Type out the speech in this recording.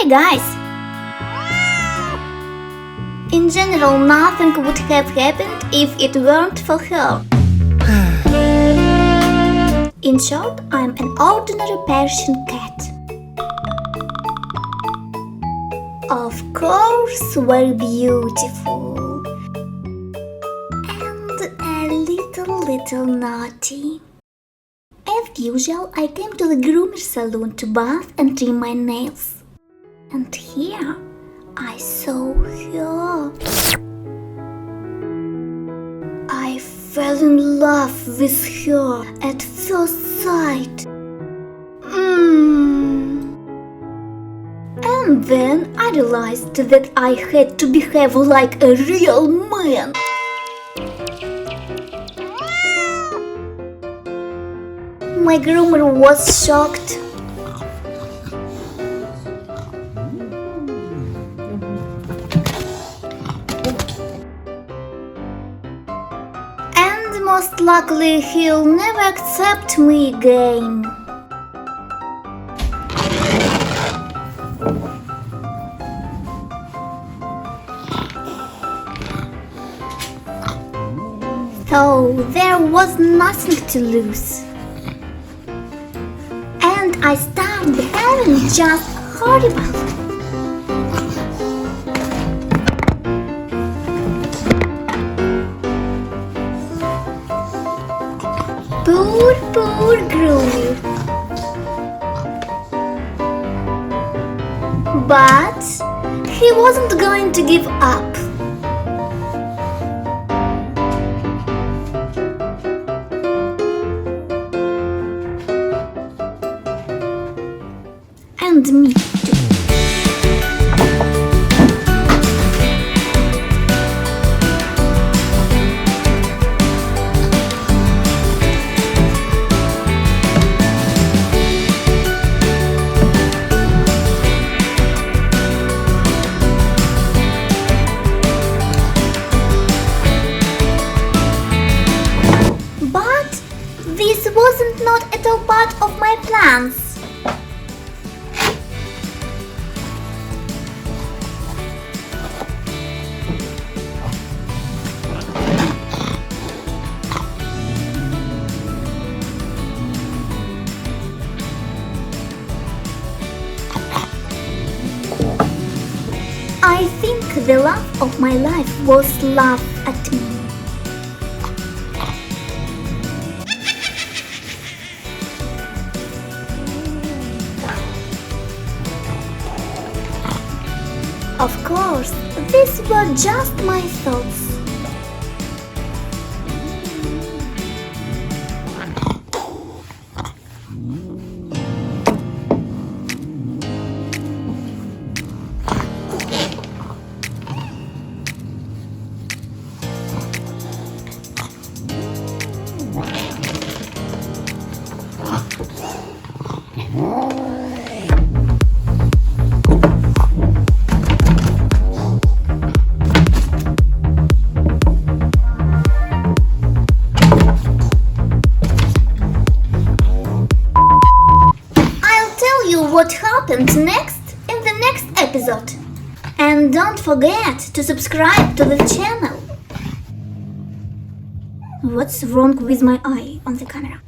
Hi guys! In general, nothing would have happened if it weren't for her. In short, I'm an ordinary Persian cat. Of course, very beautiful. And a little naughty. As usual, I came to the groomer salon to bath and trim my nails. And here I saw her. I fell in love with her at first sight. And then I realized that I had to behave like a real man. My groomer was shocked. And most likely he'll never accept me again. So there was nothing to lose. And I started behaving just horrible. Poor groomer. But he wasn't going to give up. And me too. But this wasn't not at all part of my plans. I think the love of my life was laugh at me. Of course, these were just my thoughts. What happened next in the next episode. And don't forget to subscribe to the channel. What's wrong with my eye on the camera?